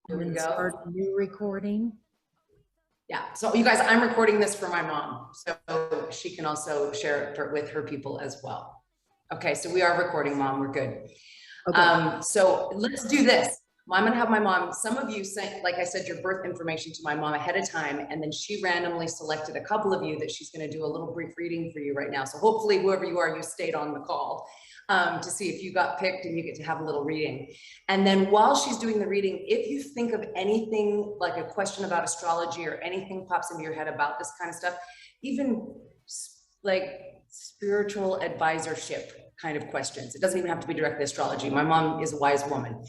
Here we And go. start a new recording. Yeah, so you guys, I'm recording this for my mom, so she can also share it with her people as well. Okay, so we are recording, Mom, we're good. Okay. So let's do this. I'm gonna have my mom, some of you sent, like I said, your birth information to my mom ahead of time, and then she randomly selected a couple of you that she's gonna do a little brief reading for you right now. So hopefully whoever you are, you stayed on the call to see if you got picked and you get to have a little reading. And then while she's doing the reading, if you think of anything like a question about astrology or anything pops into your head about this kind of stuff, even like spiritual advisorship kind of questions. It doesn't even have to be directly astrology. My mom is a wise woman.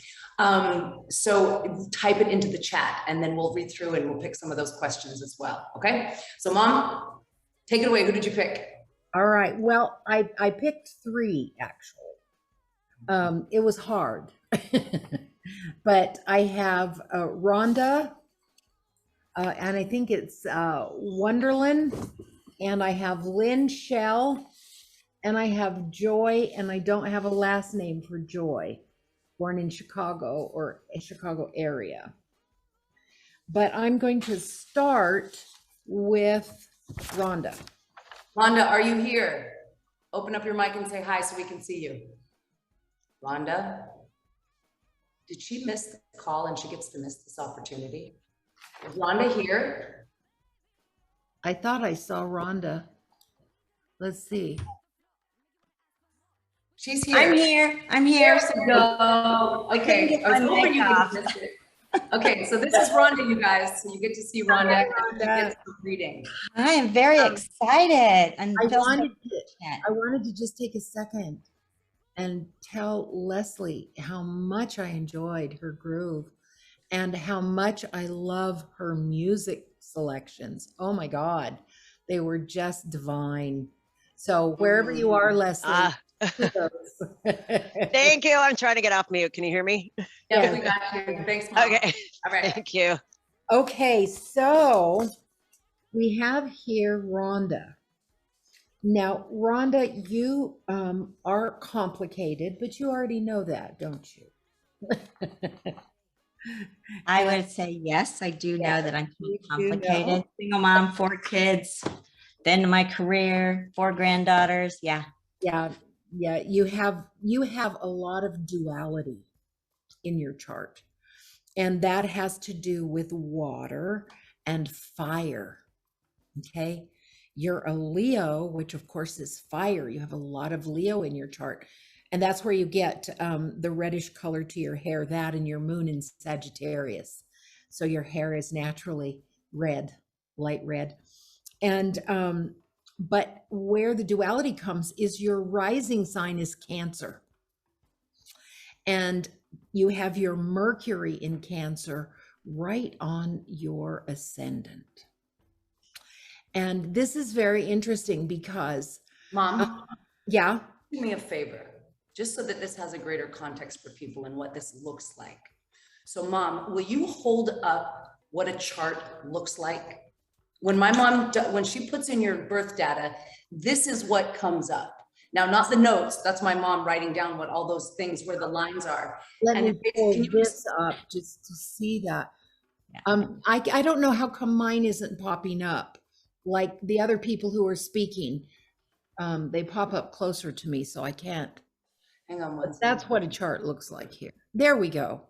So type it into the chat and then we'll read through and we'll pick some of those questions as well. Okay. So Mom, take it away. Who did you pick? All right. Well, I picked 3 actually. It was hard, but I have Rhonda, and I think it's Wonderland, and I have Lynn Shell, and I have Joy, and I don't have a last name for Joy, born in Chicago or a Chicago area. But I'm going to start with Rhonda. Rhonda, are you here? Open up your mic and say hi so we can see you. Rhonda, did she miss the call and she gets to miss this opportunity? Is Rhonda here? I thought I saw Rhonda. Let's see. She's here. I'm here. I'm here. There we go. Okay. I was hoping you could miss it. Okay, so this is Rhonda, you guys. So you get to see Rhonda. She gets the reading. I am very excited. I wanted to just take a second and tell Leslie how much I enjoyed her groove and how much I love her music selections. Oh my God, they were just divine. So wherever you are, Leslie. Thank you. I'm trying to get off mute. Can you hear me? Yeah, we got you. Thanks, Mom. Okay. All right. Thank you. Okay, so we have here Rhonda. Now, Rhonda, you are complicated, but you already know that, don't you? I would say yes, I do know that I'm complicated. Single mom, 4 kids, the end of my career, 4 granddaughters. Yeah. Yeah, you have a lot of duality in your chart, and that has to do with water and fire. Okay, you're a Leo, which of course is fire. You have a lot of Leo in your chart, and that's where you get the reddish color to your hair, that and your moon in Sagittarius. So your hair is naturally red, light red. And but where the duality comes is your rising sign is Cancer. And you have your Mercury in Cancer right on your ascendant. And this is very interesting because Mom, yeah, do me a favor, just so that this has a greater context for people and what this looks like. So Mom, will you hold up what a chart looks like? When my mom, when she puts in your birth data, this is what comes up. Now, not the notes, that's my mom writing down what all those things, where the lines are. Let me pull this up just to see that. I don't know how come mine isn't popping up like the other people who are speaking. They pop up closer to me, so I can't. Hang on one second. That's what a chart looks like here. There we go.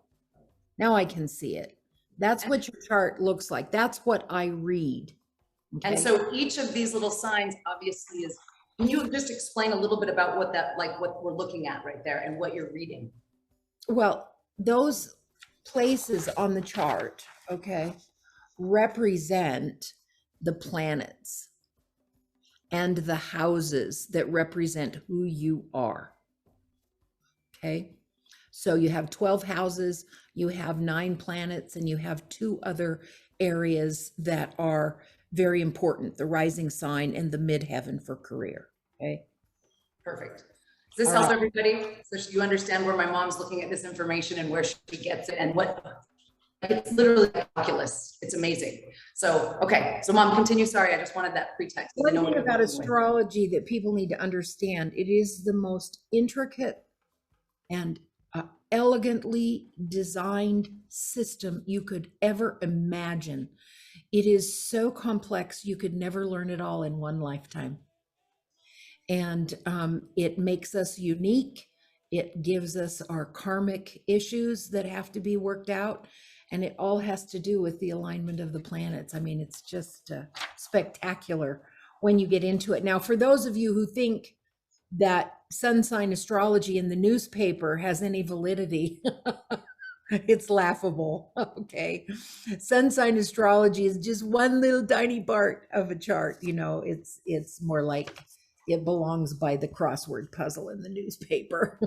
Now I can see it. That's what your chart looks like. That's what I read. Okay. And so each of these little signs obviously is, can you just explain a little bit about what that, like what we're looking at right there and what you're reading? Well, those places on the chart, okay, represent the planets and the houses that represent who you are. Okay. So you have 12 houses, you have 9 planets, and you have 2 other areas that are very important, the rising sign and the midheaven for career. Okay. Perfect. Does this help everybody? So you understand where my mom's looking at this information and where she gets it and what, it's literally calculus. It's amazing. So, okay. So Mom, continue. Sorry, I just wanted that pretext. One thing about astrology that people need to understand, it is the most intricate and elegantly designed system you could ever imagine. It is so complex, you could never learn it all in one lifetime. And it makes us unique. It gives us our karmic issues that have to be worked out. And it all has to do with the alignment of the planets. I mean, it's just spectacular when you get into it. Now, for those of you who think that sun sign astrology in the newspaper has any validity, it's laughable. Okay. Sun sign astrology is just one little tiny part of a chart. You know, it's more like it belongs by the crossword puzzle in the newspaper.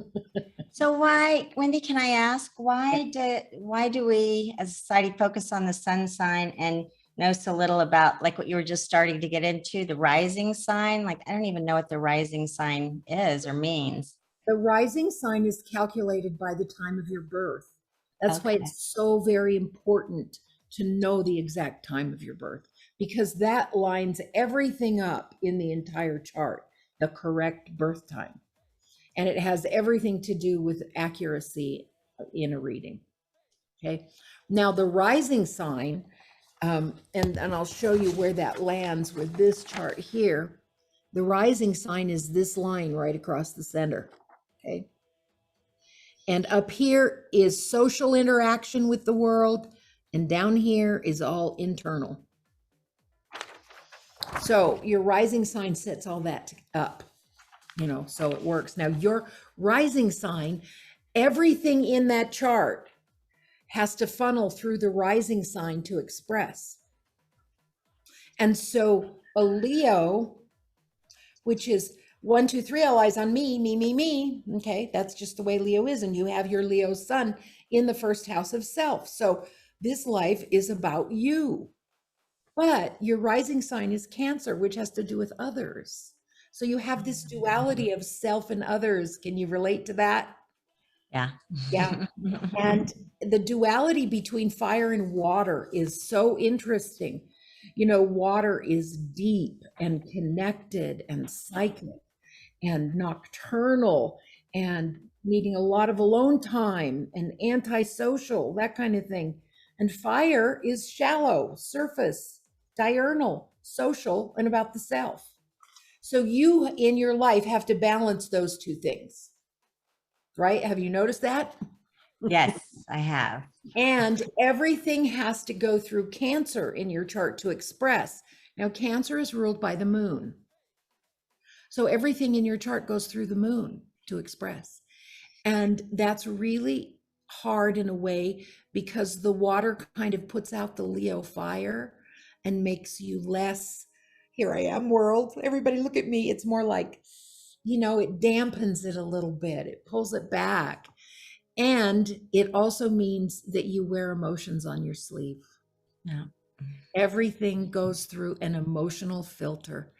So why, Wendy, can I ask, why do we as a society focus on the sun sign and know so little about, like what you were just starting to get into, the rising sign? Like, I don't even know what the rising sign is or means. The rising sign is calculated by the time of your birth. That's why Okay. it's so very important to know the exact time of your birth, because that lines everything up in the entire chart, the correct birth time. And it has everything to do with accuracy in a reading. Okay. Now the rising sign, and I'll show you where that lands with this chart here. The rising sign is this line right across the center. Okay. And up here is social interaction with the world, and down here is all internal. So your rising sign sets all that up, you know, so it works. Now your rising sign, everything in that chart has to funnel through the rising sign to express. And so a Leo, which is 1, 2, 3, all eyes on me, me, me, me. Okay, that's just the way Leo is. And you have your Leo sun in the first house of self. So this life is about you. But your rising sign is Cancer, which has to do with others. So you have this duality of self and others. Can you relate to that? Yeah. Yeah. And the duality between fire and water is so interesting. You know, water is deep and connected and cyclic and nocturnal and needing a lot of alone time and antisocial, that kind of thing. And fire is shallow, surface, diurnal, social, and about the self. So you in your life have to balance those two things, right? Have you noticed that? Yes, I have. And everything has to go through Cancer in your chart to express. Now, Cancer is ruled by the moon. So everything in your chart goes through the moon to express. And that's really hard in a way because the water kind of puts out the Leo fire and makes you less, here I am, world. Everybody look at me. It's more like, you know, it dampens it a little bit. It pulls it back. And it also means that you wear emotions on your sleeve. Yeah. Everything goes through an emotional filter.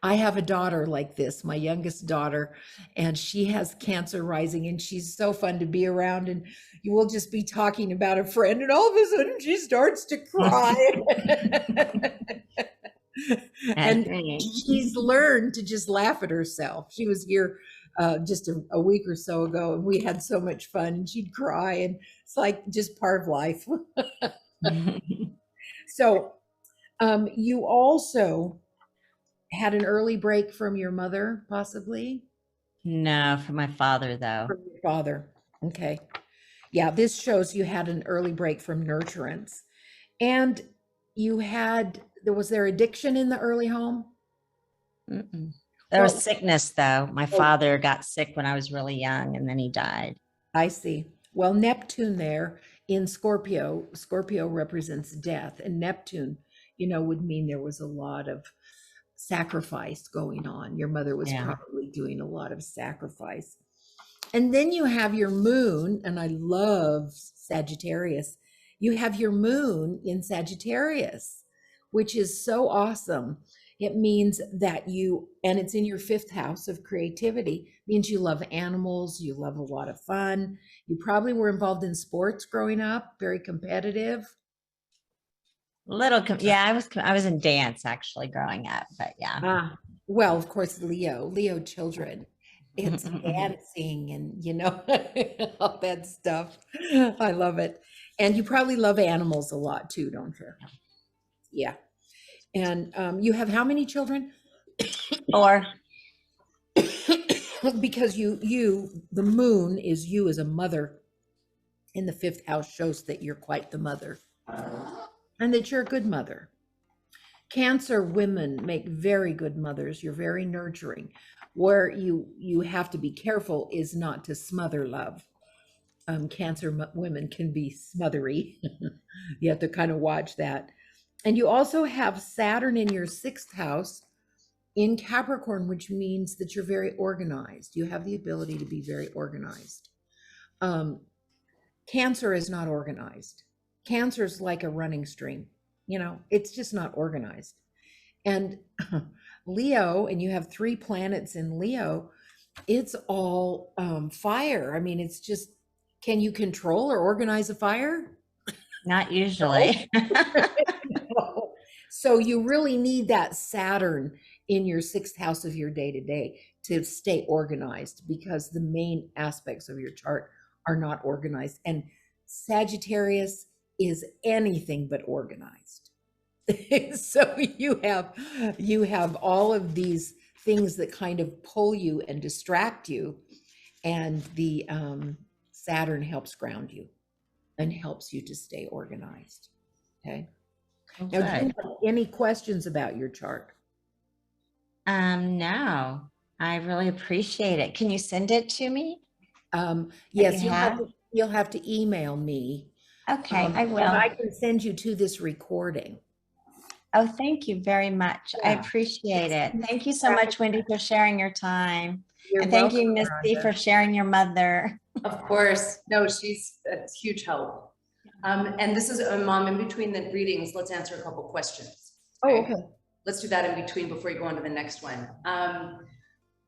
I have a daughter like this, my youngest daughter, and she has Cancer rising, and she's so fun to be around. And you will just be talking about a friend, and all of a sudden she starts to cry. And she's learned to just laugh at herself. She was here just a week or so ago, and we had so much fun, and she'd cry, and it's like just part of life. So you also had an early break from your mother, possibly? No, for my father, though. From your father. Okay. Yeah, this shows you had an early break from nurturance. And you had, was there addiction in the early home? Mm-mm. There was sickness, though. My father got sick when I was really young, and then he died. I see. Well, Neptune there in Scorpio, Scorpio represents death, and Neptune, you know, would mean there was a lot of sacrifice going on. Your mother was probably doing a lot of sacrifice. And then you have your moon, and I love Sagittarius. You have your moon in Sagittarius, which is so awesome. It means that you, and it's in your 5th house of creativity, means you love animals, you love a lot of fun. You probably were involved in sports growing up, very competitive. Yeah, I was in dance actually growing up, but yeah. Well, of course, Leo children. It's dancing and, all that stuff. I love it. And you probably love animals a lot too, don't you? Yeah. And you have how many children? Or Because the moon is you as a mother in the fifth house shows that you're quite the mother and that you're a good mother. Cancer women make very good mothers. You're very nurturing. Where you have to be careful is not to smother love. Cancer women can be smothery. You have to kind of watch that. And you also have Saturn in your sixth house in Capricorn, which means that you're very organized. You have the ability to be very organized. Cancer is not organized. Cancer is like a running stream. It's just not organized. And Leo, and you have 3 planets in Leo, it's all fire. I mean, it's just, can you control or organize a fire? not usually. So you really need that Saturn in your sixth house of your day-to-day to stay organized, because the main aspects of your chart are not organized. And Sagittarius is anything but organized. So you have all of these things that kind of pull you and distract you, and the Saturn helps ground you and helps you to stay organized. Okay. Now, do you have any questions about your chart? No, I really appreciate it. Can you send it to me? Yes, you you'll have to email me. Okay, I And will. I can send you to this recording. Oh, thank you very much. I Yeah. appreciate it. Thank you so much, Wendy, for sharing your time. You're And thank you, welcome, Misty, Rhonda. for sharing your mother. Of course. No, she's a huge help. And this is a mom, in between the readings, let's answer a couple questions. Oh, okay. Let's do that in between before you go on to the next one.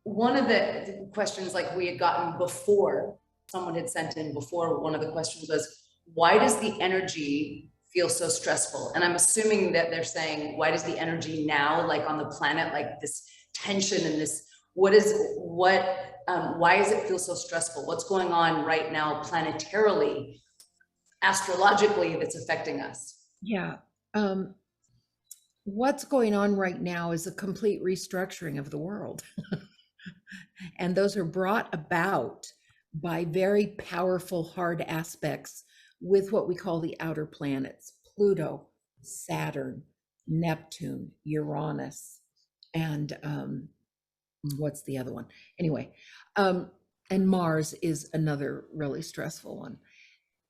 One of the questions, like we had gotten before, someone had sent in before, one of the questions was, why does the energy feel so stressful? And I'm assuming that they're saying, why does the energy now, like on the planet, like this tension and this, why does it feel so stressful? What's going on right now planetarily, astrologically, that's affecting us? Yeah. What's going on right now is a complete restructuring of the world. And those are brought about by very powerful, hard aspects with what we call the outer planets: Pluto, Saturn, Neptune, Uranus, and what's the other one? Anyway, and Mars is another really stressful one.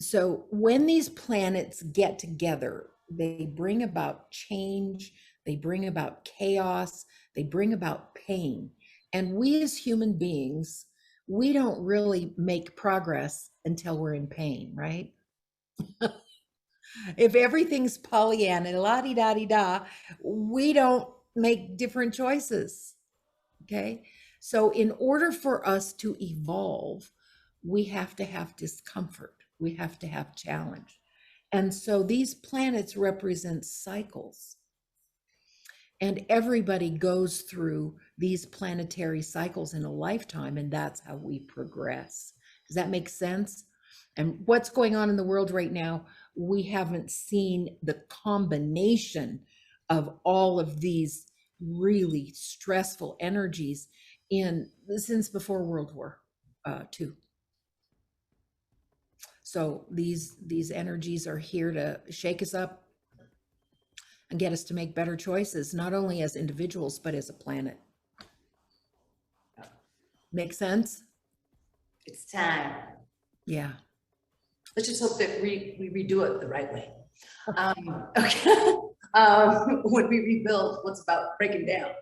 So when these planets get together, they bring about change, they bring about chaos, they bring about pain. And we as human beings, we don't really make progress until we're in pain, right? If everything's Pollyanna, la-di-da-di-da, we don't make different choices, okay? So in order for us to evolve, we have to have discomfort. We have to have challenge. And so these planets represent cycles. And everybody goes through these planetary cycles in a lifetime, and that's how we progress. Does that make sense? And what's going on in the world right now, we haven't seen the combination of all of these really stressful energies since before World War II. So these energies are here to shake us up and get us to make better choices, not only as individuals, but as a planet. Make sense? It's time. Yeah. Let's just hope that we redo it the right way. Okay. When we rebuild what's about breaking down.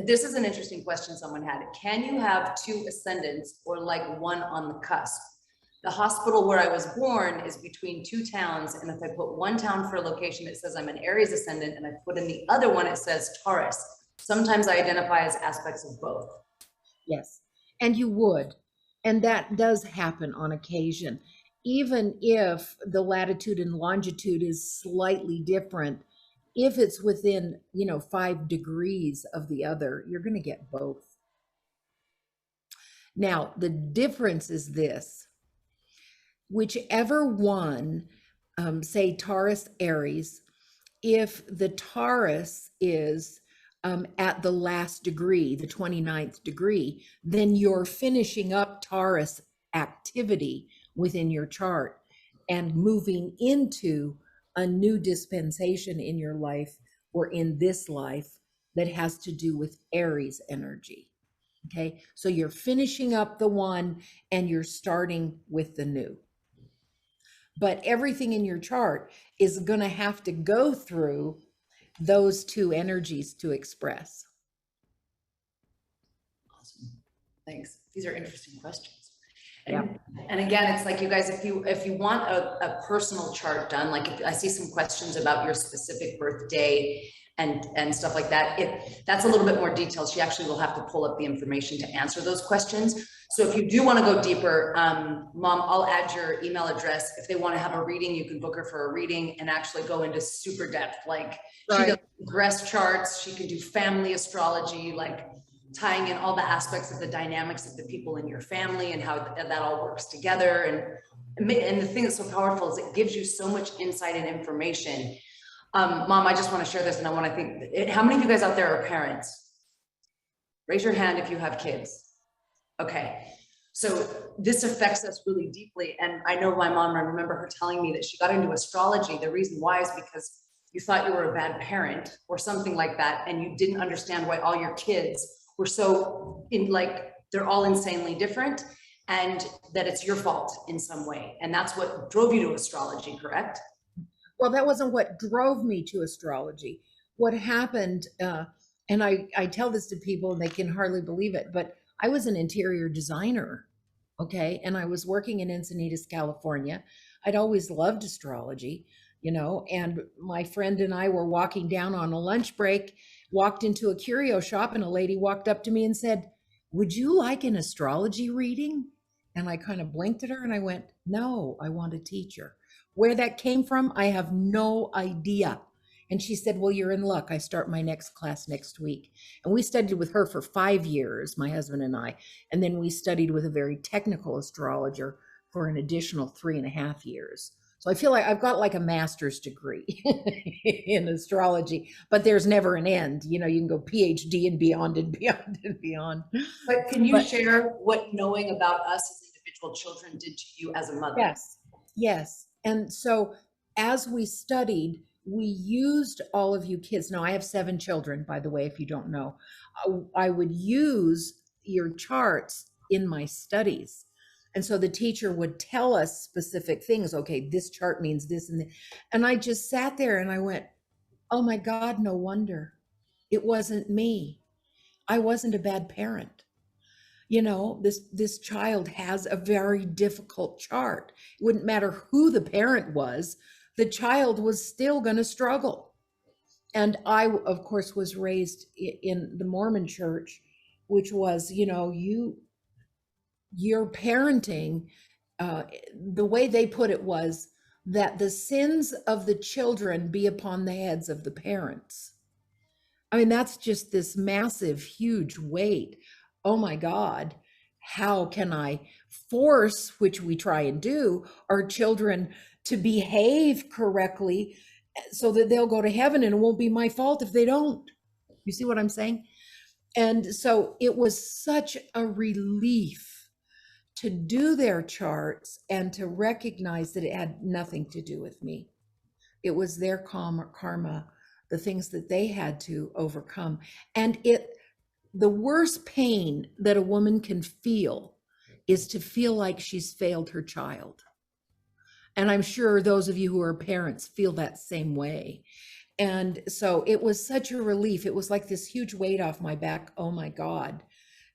This is an interesting question someone had. Can you have 2 ascendants or like one on the cusp? The hospital where I was born is between 2 towns. And if I put one town for a location, it says I'm an Aries ascendant, and I put in the other one, it says Taurus. Sometimes I identify as aspects of both. Yes. And you would. And that does happen on occasion. Even if the latitude and longitude is slightly different, if it's within, 5 degrees of the other, you're going to get both. Now, the difference is this: whichever one, say Taurus, Aries, if the Taurus is at the last degree, the 29th degree, then you're finishing up Taurus activity within your chart and moving into a new dispensation in your life or in this life that has to do with Aries energy. Okay, so you're finishing up the one and you're starting with the new. But everything in your chart is going to have to go through those two energies to express. Awesome. Thanks. These are interesting questions. Yeah. And again, it's like, you guys, if you want a personal chart done, like if I see some questions about your specific birthday and stuff like that, if that's a little bit more detailed, she actually will have to pull up the information to answer those questions. So if you do want to go deeper, Mom, I'll add your email address. If they want to have a reading, you can book her for a reading and actually go into super depth. Like she does progress charts, she can do family astrology, like tying in all the aspects of the dynamics of the people in your family and how that all works together. And the thing that's so powerful is it gives you so much insight and information. Mom, I just want to share this, and I want to think, how many of you guys out there are parents? Raise your hand if you have kids. Okay. So this affects us really deeply. And I know my mom, I remember her telling me that she got into astrology. The reason why is because you thought you were a bad parent or something like that, and you didn't understand why all your kids were so they're all insanely different, and that it's your fault in some way. And that's what drove you to astrology, correct? Well, that wasn't what drove me to astrology. What happened, and I tell this to people and they can hardly believe it, but I was an interior designer, okay? And I was working in Encinitas, California. I'd always loved astrology, and my friend and I were walking down on a lunch break, walked into a curio shop, and a lady walked up to me and said, "Would you like an astrology reading?" And I kind of blinked at her and I went, "No, I want a teacher." Where that came from, I have no idea. And she said, "Well, you're in luck. I start my next class next week." And we studied with her for 5 years, my husband and I. And then we studied with a very technical astrologer for an additional 3.5 years. So I feel like I've got like a master's degree in astrology, but there's never an end. You can go PhD and beyond and beyond and beyond. But can you share what knowing about us as individual children did to you as a mother? Yes. Yes. And so as we studied, we used all of you kids. Now I have 7 children, by the way, if you don't know. I would use your charts in my studies. And so the teacher would tell us specific things. Okay, this chart means this and that. And I just sat there and I went, oh my God, no wonder. It wasn't me. I wasn't a bad parent. This child has a very difficult chart. It wouldn't matter who the parent was, the child was still going to struggle. And I, of course, was raised in the Mormon church, which was, your parenting, the way they put it was that the sins of the children be upon the heads of the parents. I mean, that's just this massive, huge weight. Oh my God, how can I force, which we try and do, our children to behave correctly so that they'll go to heaven, and it won't be my fault if they don't? You see what I'm saying? And so it was such a relief to do their charts and to recognize that it had nothing to do with me. It was their karma, the things that they had to overcome. And the worst pain that a woman can feel is to feel like she's failed her child. And I'm sure those of you who are parents feel that same way. And so it was such a relief. It was like this huge weight off my back. Oh my God,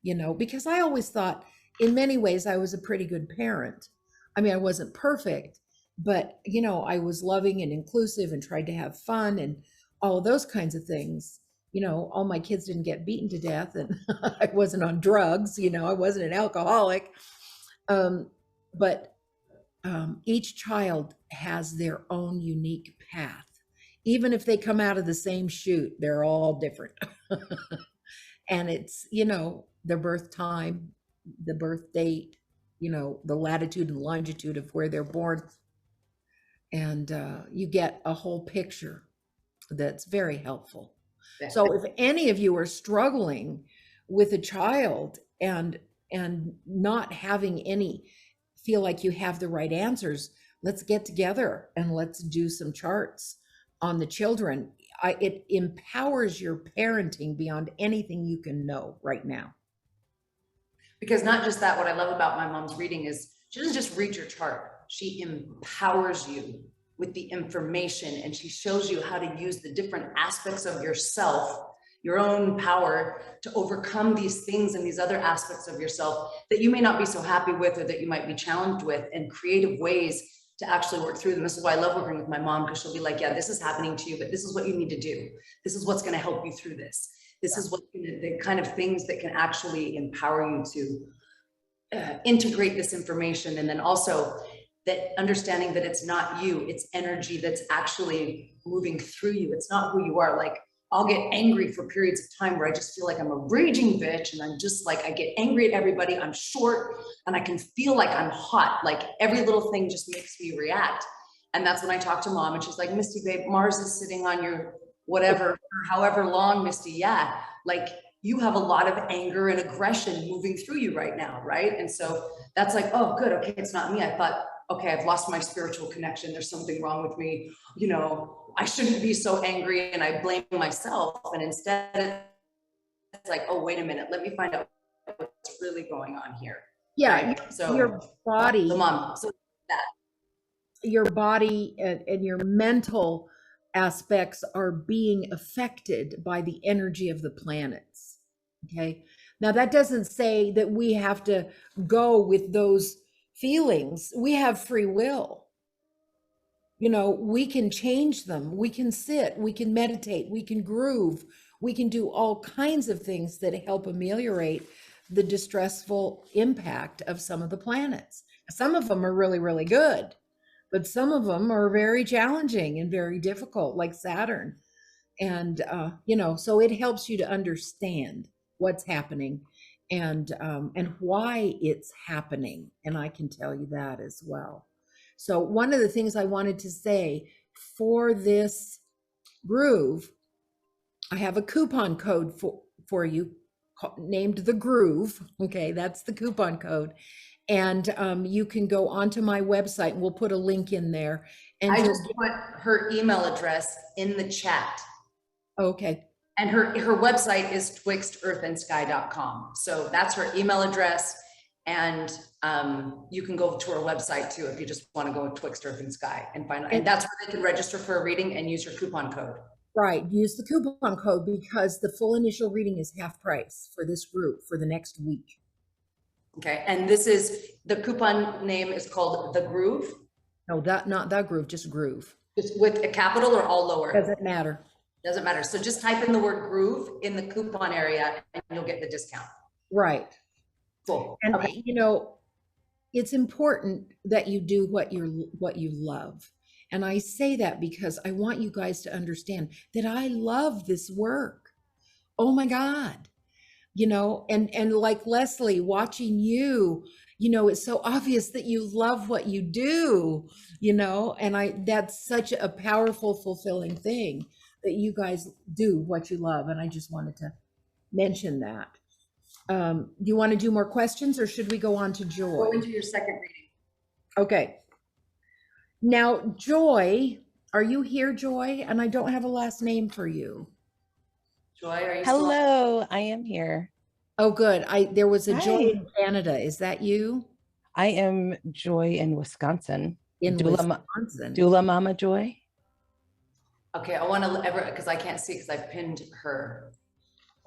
because I always thought in many ways I was a pretty good parent. I mean, I wasn't perfect, but I was loving and inclusive and tried to have fun and all of those kinds of things. All my kids didn't get beaten to death, and I wasn't on drugs, I wasn't an alcoholic. But each child has their own unique path. Even if they come out of the same chute, they're all different. And it's, their birth time, the birth date, the latitude and longitude of where they're born. And you get a whole picture that's very helpful. Yeah. So if any of you are struggling with a child and not having feel like you have the right answers, let's get together and let's do some charts on the children. It empowers your parenting beyond anything you can know right now. Because not just that, what I love about my mom's reading is she doesn't just read your chart. She empowers you with the information, and she shows you how to use the different aspects of yourself, your own power, to overcome these things and these other aspects of yourself that you may not be so happy with or that you might be challenged with, and creative ways to actually work through them. This is why I love working with my mom, because she'll be like, yeah, this is happening to you, but this is what you need to do. This is what's going to help you through this. This is what the kind of things that can actually empower you to integrate this information. And then also that understanding that it's not you, it's energy that's actually moving through you. It's not who you are. Like, I'll get angry for periods of time where I just feel like I'm a raging bitch, and I'm just like, I get angry at everybody. I'm short and I can feel like I'm hot. Like every little thing just makes me react. And that's when I talk to mom, and she's like, Misty, babe, Mars is sitting on your whatever, however long, Misty. Yeah. Like, you have a lot of anger and aggression moving through you right now. Right. And so that's like, oh, good. Okay. It's not me. I thought, okay, I've lost my spiritual connection. There's something wrong with me. I shouldn't be so angry, and I blame myself. And instead it's like, oh, wait a minute, let me find out what's really going on here. Yeah. Right? So your body, your body and your mental aspects are being affected by the energy of the planets. Okay. Now that doesn't say that we have to go with those feelings. We have free will. We can change them. We can sit, we can meditate, we can groove, we can do all kinds of things that help ameliorate the distressful impact of some of the planets. Some of them are really, really good, but some of them are very challenging and very difficult, like Saturn. And, so it helps you to understand what's happening and why it's happening. And I can tell you that as well. So one of the things I wanted to say for this groove, I have a coupon code for you named The Groove. Okay, that's the coupon code. And you can go onto my website, and we'll put a link in there. And I just put her email address in the chat. Okay. And her website is twixtearthandsky.com. So that's her email address. And you can go to her website too if you just want to go with Twixt Earth and Sky and find out. And that's where they can register for a reading and use your coupon code. Right. Use the coupon code because the full initial reading is half price for this group for the next week. Okay. And the coupon name is called The Groove. No, not that groove, just groove. Just with a capital or all lower? Doesn't matter. Doesn't matter. So just type in the word groove in the coupon area and you'll get the discount. Right. Cool. And okay. It's important that you do what you love. And I say that because I want you guys to understand that I love this work. Oh my God. And like Leslie, watching you, it's so obvious that you love what you do, and that's such a powerful, fulfilling thing that you guys do what you love. And I just wanted to mention that. Do you want to do more questions, or should we go on to Joy? Go into your second reading. Okay. Now, Joy, are you here, Joy? And I don't have a last name for you. Joy, are you Hello, I am here. Oh, good. There was a Hi. Joy in Canada. Is that you? I am Joy in Wisconsin. In Wisconsin. Wisconsin. Doula Mama Joy. Okay, I want to because I can't see because I pinned her.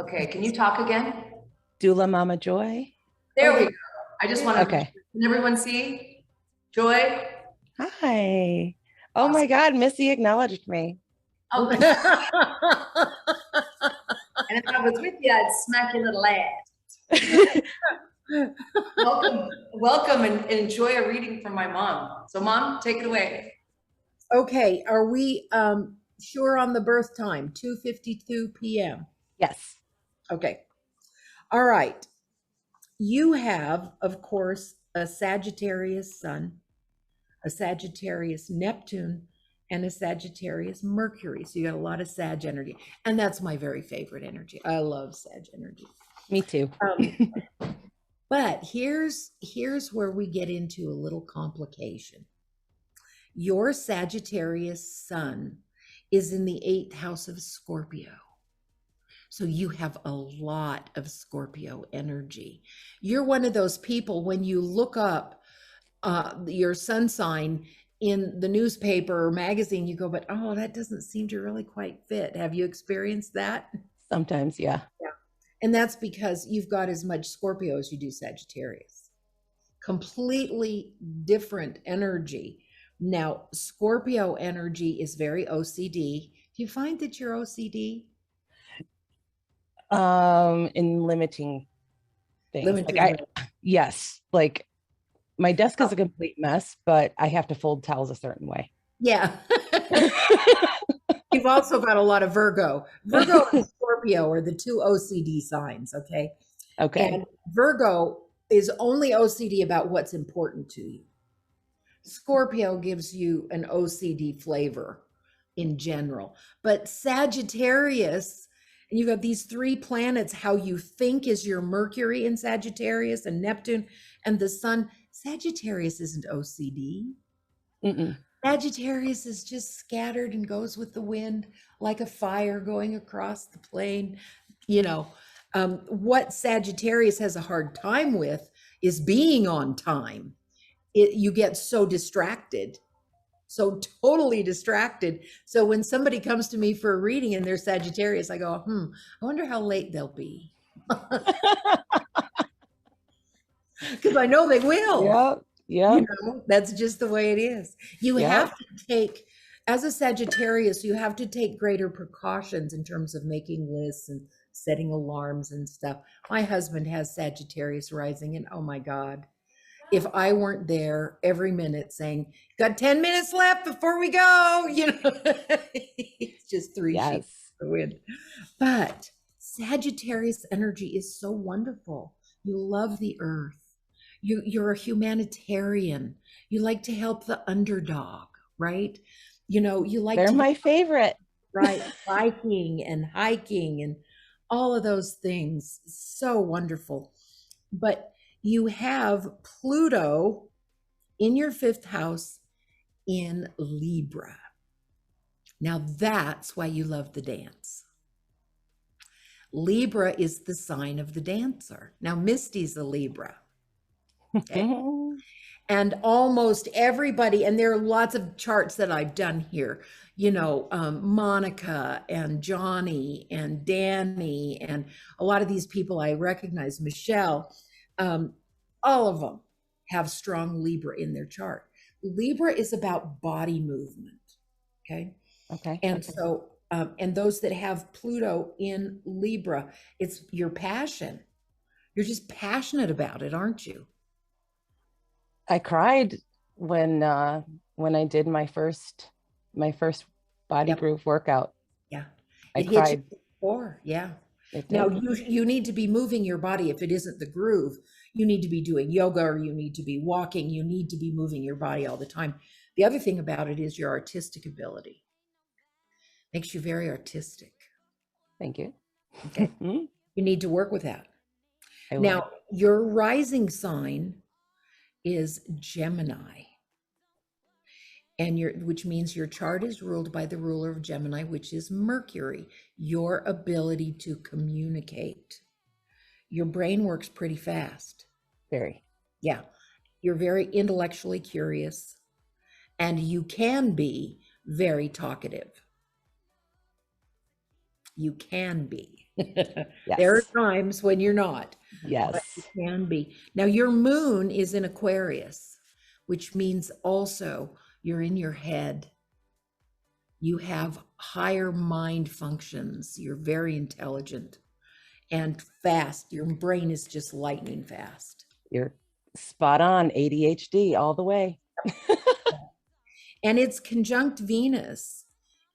Okay, can you talk again? Doula Mama Joy. There we go. I just want to, Okay. Can everyone see? Joy? Hi. Oh Awesome. my God, Missy acknowledged me. Oh, and if I was with you, I'd smack your little ass. Welcome and enjoy a reading from my mom. So mom, take it away. Okay, are we sure on the birth time? 2:52 p.m. Yes. Okay. All right. You have, of course, a Sagittarius Sun, a Sagittarius Neptune, and a Sagittarius Mercury. So you got a lot of Sag energy. And that's my very favorite energy. I love Sag energy. Me too. But here's where we get into a little complication. Your Sagittarius Sun is in the 8th house of Scorpio. So you have a lot of Scorpio energy. You're one of those people, when you look up your sun sign in the newspaper or magazine, you go, but oh, that doesn't seem to really quite fit. Have you experienced that? Sometimes, yeah. And that's because you've got as much Scorpio as you do Sagittarius. Completely different energy. Now, Scorpio energy is very OCD. Do you find that you're OCD? In limiting things. Yes, like my desk is a complete mess, but I have to fold towels a certain way. Yeah. You've also got a lot of Virgo. Virgo and Scorpio are the two OCD signs, okay? Okay. And Virgo is only OCD about what's important to you. Scorpio gives you an OCD flavor in general. But Sagittarius, and you've got these 3 planets, how you think is your Mercury in Sagittarius and Neptune and the Sun. Sagittarius isn't OCD. Mm-mm. Sagittarius is just scattered and goes with the wind like a fire going across the plain. You know, what Sagittarius has a hard time with is being on time. You get so distracted, so totally distracted. So when somebody comes to me for a reading and they're Sagittarius, I go, I wonder how late they'll be. Because I know they will. Yep. You know, that's just the way it is. You have to take, as a Sagittarius, you have to take greater precautions in terms of making lists and setting alarms and stuff. My husband has Sagittarius rising, and oh my God, if I weren't there every minute saying, got 10 minutes left before we go, you know, it's just 3 sheets of the wind. But Sagittarius energy is so wonderful. You love the earth. You're a humanitarian. You like to help the underdog, right? You know, you like They're my favorite. Right. Biking and hiking and all of those things. So wonderful. But you have Pluto in your 5th house in Libra. Now that's why you love the dance. Libra is the sign of the dancer. Now Misty's a Libra. Okay. And almost everybody, and there are lots of charts that I've done here, you know, Monica and Johnny and Danny, and a lot of these people I recognize, Michelle, all of them have strong Libra in their chart. Libra is about body movement. Okay. Okay. And so, and those that have Pluto in Libra, it's your passion. You're just passionate about it, aren't you? I cried when I did my first body groove workout. Yeah. I cried. Before. Yeah. Now you need to be moving your body. If it isn't the groove, you need to be doing yoga, or you need to be walking. You need to be moving your body all the time. The other thing about it is your artistic ability. Makes you very artistic. Thank you. Okay. You need to work with that. Now, your rising sign is Gemini, and which means your chart is ruled by the ruler of Gemini, which is Mercury, your ability to communicate. Your brain works pretty fast. Very. Yeah. You're very intellectually curious, and you can be very talkative. You can be. Yes. There are times when you're not. Yes. But you can be. Now, your moon is in Aquarius, which means also you're in your head. You have higher mind functions. You're very intelligent and fast. Your brain is just lightning fast. You're spot on. ADHD all the way. And it's conjunct Venus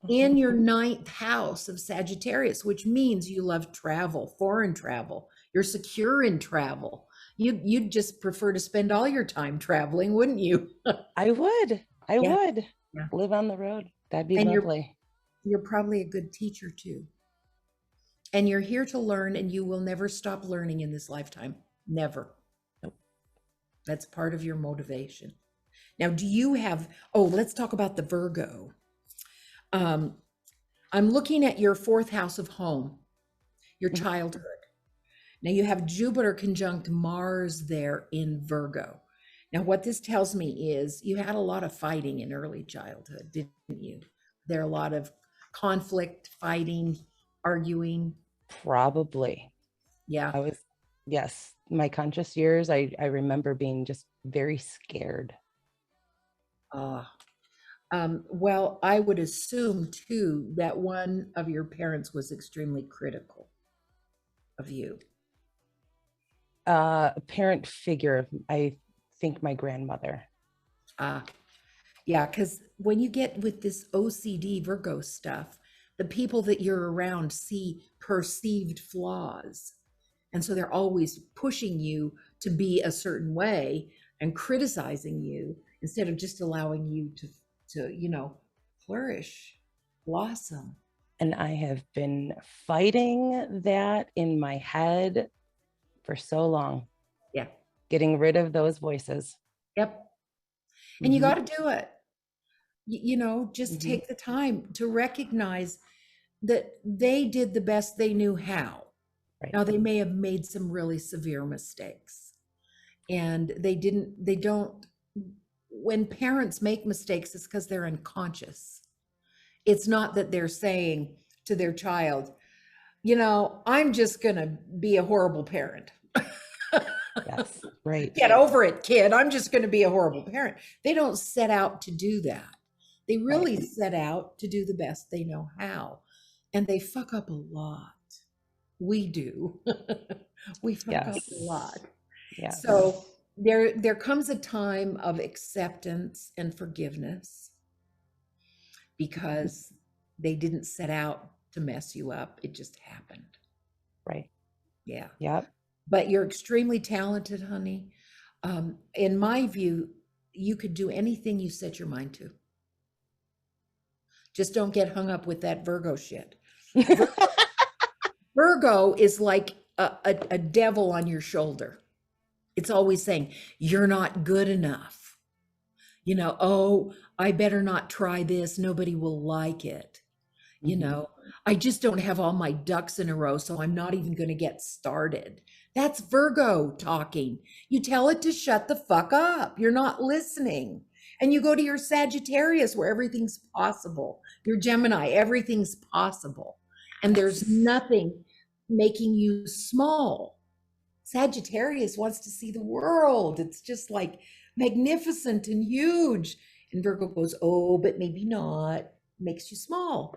in your 9th house of Sagittarius, which means you love travel, foreign travel. You're secure in travel. You'd just prefer to spend all your time traveling, wouldn't you? I would. I Yeah. would Yeah. live on the road. That'd be And lovely. you're probably a good teacher too. And you're here to learn, and you will never stop learning in this lifetime. Never. Nope. That's part of your motivation. Now, do you have, oh, let's talk about the Virgo. I'm looking at your fourth house of home, your Mhm. childhood. Now you have Jupiter conjunct Mars there in Virgo. Now, what this tells me is you had a lot of fighting in early childhood, didn't you? There are a lot of conflict, fighting, arguing. Probably. Yeah. Yes, my conscious years, I remember being just very scared. Well, I would assume too that one of your parents was extremely critical of you. A parent figure, I think my grandmother. Yeah, because when you get with this OCD Virgo stuff, the people that you're around see perceived flaws. And so they're always pushing you to be a certain way and criticizing you instead of just allowing you to flourish, blossom. And I have been fighting that in my head for so long. Yeah. Getting rid of those voices. Yep. And you Mhm. got to do it. Just Mhm. take the time to recognize that they did the best they knew how. Right. Now, they may have made some really severe mistakes, and when parents make mistakes, it's because they're unconscious. It's not that they're saying to their child, I'm just going to be a horrible parent. Yes, right. Get over it, kid. I'm just going to be a horrible parent. They don't set out to do that. They really set out to do the best they know how. And they fuck up a lot. We do. We fuck up a lot. Yeah. So there comes a time of acceptance and forgiveness because they didn't set out to mess you up. It just happened. Right. Yeah. Yep. But you're extremely talented, honey. In my view, you could do anything you set your mind to. Just don't get hung up with that Virgo shit. Virgo is like a devil on your shoulder. It's always saying, you're not good enough. Oh, I better not try this. Nobody will like it. I just don't have all my ducks in a row, so I'm not even going to get started. That's Virgo talking. You tell it to shut the fuck up. You're not listening. And you go to your Sagittarius where everything's possible. Your Gemini, everything's possible. And there's nothing making you small. Sagittarius wants to see the world. It's just like magnificent and huge. And Virgo goes, oh, but maybe not. Makes you small.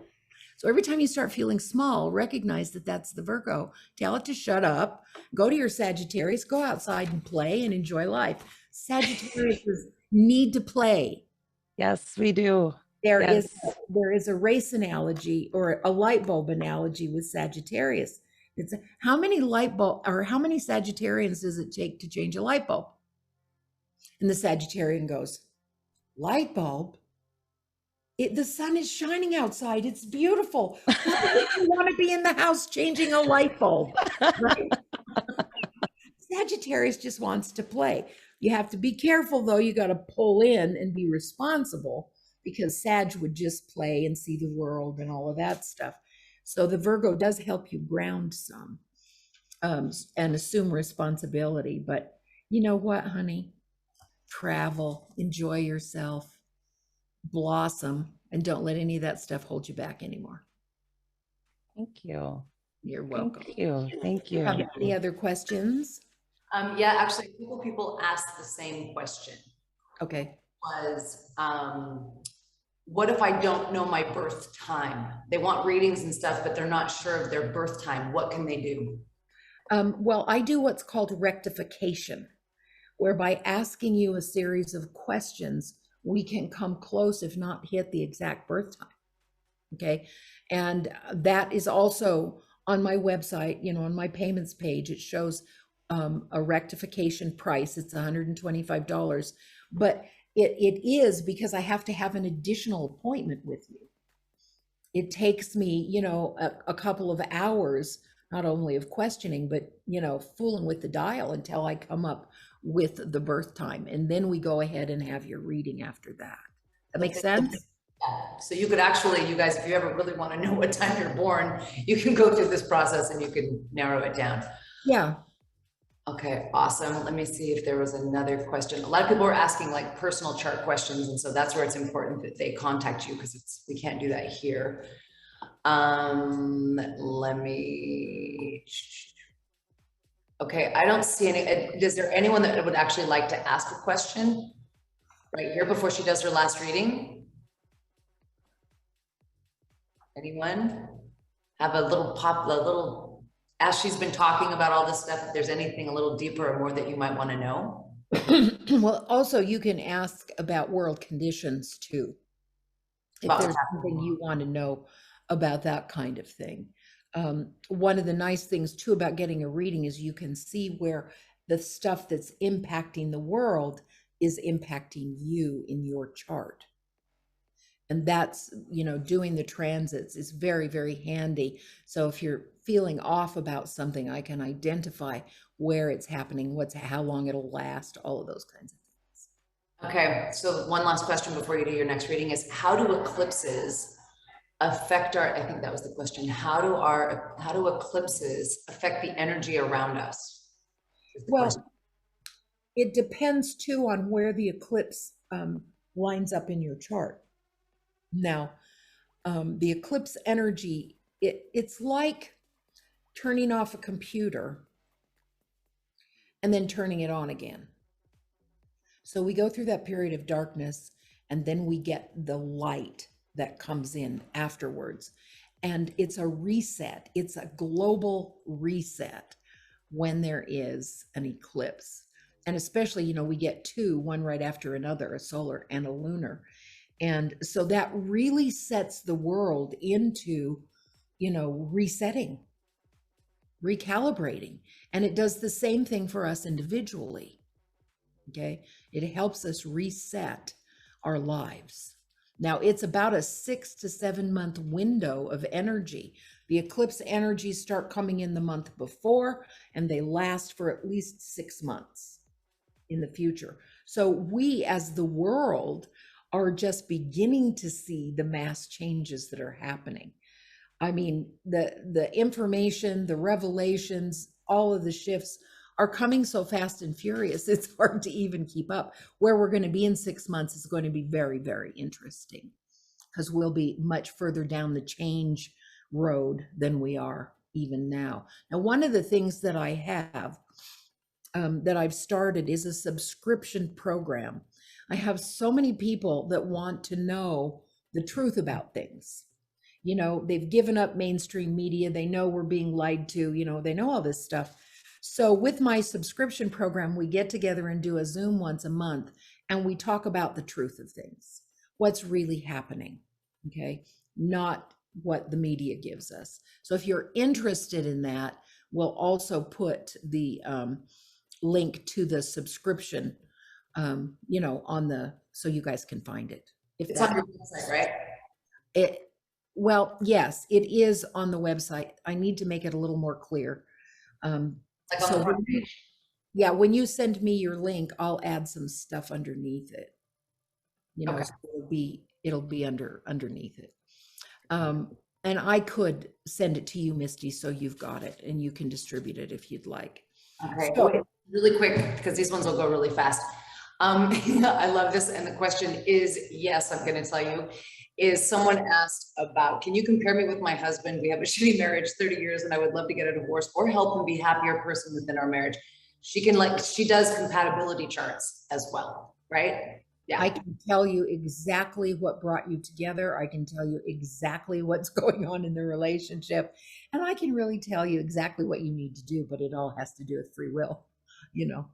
So every time you start feeling small, recognize that that's the Virgo. Tell it to shut up. Go to your Sagittarius, go outside and play and enjoy life. Sagittarius need to play. Yes, we do. There is a race analogy or a light bulb analogy with Sagittarius. It's how many Sagittarians does it take to change a light bulb? And the Sagittarian goes, light bulb? The sun is shining outside. It's beautiful. Why would you want to be in the house changing a light bulb? Right? Sagittarius just wants to play. You have to be careful, though. You got to pull in and be responsible because Sag would just play and see the world and all of that stuff. So the Virgo does help you ground some and assume responsibility. But you know what, honey? Travel, enjoy yourself, blossom, and don't let any of that stuff hold you back anymore. Thank you. You're welcome. Thank you. Thank you. Have any other questions? Yeah, actually, a couple people asked the same question. Okay. What if I don't know my birth time? They want readings and stuff, but they're not sure of their birth time. What can they do? Well, I do what's called rectification, whereby asking you a series of questions, we can come close, if not hit the exact birth time. Okay. And that is also on my website, on my payments page. It shows a rectification price. It's $125, but it is because I have to have an additional appointment with you. It takes me, you know, a couple of hours, not only of questioning, but, you know, fooling with the dial until I come up with the birth time. And then we go ahead and have your reading after that. That makes sense? Yeah. So you could actually, you guys, if you ever really want to know what time you're born, you can go through this process and you can narrow it down. Yeah. Okay, awesome. Let me see if there was another question. A lot of people are asking like personal chart questions, and so that's where it's important that they contact you, because we can't do that here. Let me. Okay, I don't see any. Is there anyone that would actually like to ask a question right here before she does her last reading? Anyone have a little as she's been talking about all this stuff, if there's anything a little deeper or more that you might want to know? Well, also you can ask about world conditions too. If there's something you want to know about that kind of thing. One of the nice things too about getting a reading is you can see where the stuff that's impacting the world is impacting you in your chart. And that's, you know, doing the transits is very, very handy. So if you're feeling off about something, I can identify where it's happening, how long it'll last, all of those kinds of things. Okay, so one last question before you do your next reading is, how do eclipses affect I think that was the question. How do eclipses affect the energy around us? Well, it depends too on where the eclipse lines up in your chart. Now, the eclipse energy, it's like turning off a computer and then turning it on again. So we go through that period of darkness, and then we get the light that comes in afterwards. And it's a reset. It's a global reset when there is an eclipse. And especially, you know, we get two, one right after another, a solar and a lunar. And so that really sets the world into, you know, resetting, recalibrating. And it does the same thing for us individually. Okay. It helps us reset our lives. Now it's about a 6 to 7 month window of energy. The eclipse energies start coming in the month before, and they last for at least 6 months in the future. So we as the world are just beginning to see the mass changes that are happening. I mean, the information, the revelations, all of the shifts are coming so fast and furious, it's hard to even keep up. Where we're going to be in 6 months is going to be very, very interesting, because we'll be much further down the change road than we are even now. Now, one of the things that I have, that I've started, is a subscription program. I have so many people that want to know the truth about things. You know, they've given up mainstream media. They know we're being lied to, you know, they know all this stuff. So with my subscription program, we get together and do a Zoom once a month, and we talk about the truth of things, what's really happening, okay? Not what the media gives us. So if you're interested in that, we'll also put the link to the subscription, you know, so you guys can find it. It's on your website, right? Well, yes, it is on the website. I need to make it a little more clear. Like on the front page? Yeah, when you send me your link, I'll add some stuff underneath it. You know, Okay. so it'll be underneath it. And I could send it to you, Misty, so you've got it and you can distribute it if you'd like. Okay, So, wait, really quick, because these ones will go really fast. I love this, and the question is, yes, I'm going to tell you, is someone asked about, can you compare me with my husband? We have a shitty marriage, 30 years, and I would love to get a divorce or help him be a happier person within our marriage. She does compatibility charts as well, right? Yeah. I can tell you exactly what brought you together. I can tell you exactly what's going on in the relationship. And I can really tell you exactly what you need to do, but it all has to do with free will, you know,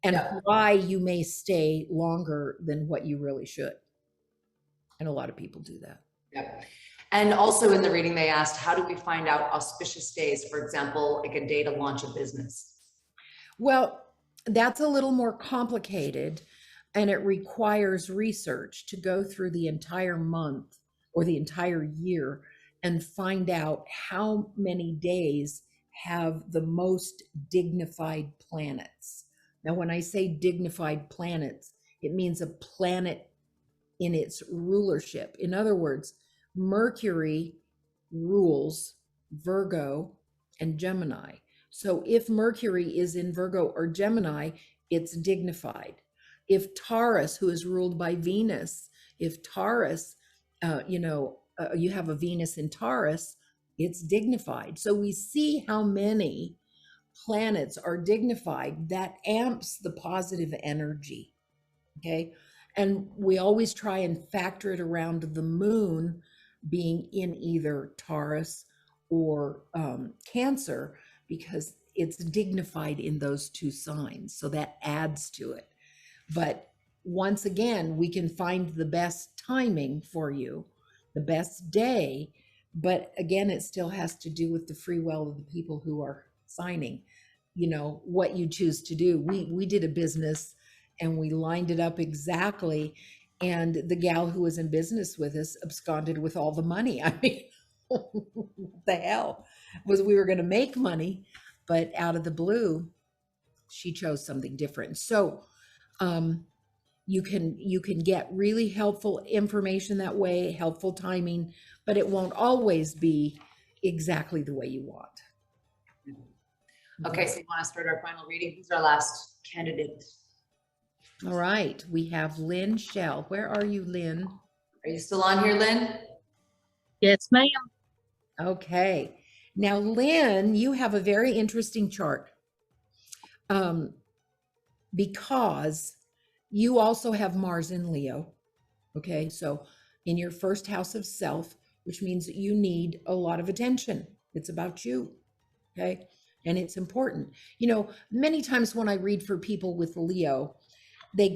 and why you may stay longer than what you really should. And a lot of people do that. Yeah. And also in the reading, they asked, how do we find out auspicious days? For example, like a day to launch a business. Well, that's a little more complicated, and it requires research to go through the entire month or the entire year and find out how many days have the most dignified planets. Now, when I say dignified planets, it means a planet in its rulership. In other words, Mercury rules Virgo and Gemini. So if Mercury is in Virgo or Gemini, it's dignified. If Taurus, who is ruled by Venus, if Taurus, you have a Venus in Taurus, it's dignified. So we see how many planets are dignified. That amps the positive energy. Okay. And we always try and factor it around the moon being in either Taurus or Cancer, because it's dignified in those two signs. So that adds to it. But once again, we can find the best timing for you, the best day. But again, it still has to do with the free will of the people who are signing, what you choose to do. We did a business and we lined it up exactly. And the gal who was in business with us absconded with all the money. I mean, what the hell? We were going to make money, but out of the blue, she chose something different. So you can get really helpful information that way, helpful timing, but it won't always be exactly the way you want. Okay, so you want to start our final reading? Who's our last candidate? All right, we have Lynn Shell. Where are you, Lynn? Are you still on here, Lynn? Yes, ma'am. Okay. Now, Lynn, you have a very interesting chart because you also have Mars in Leo. Okay, so in your first house of self, which means that you need a lot of attention. It's about you. Okay, and it's important. Many times when I read for people with Leo, they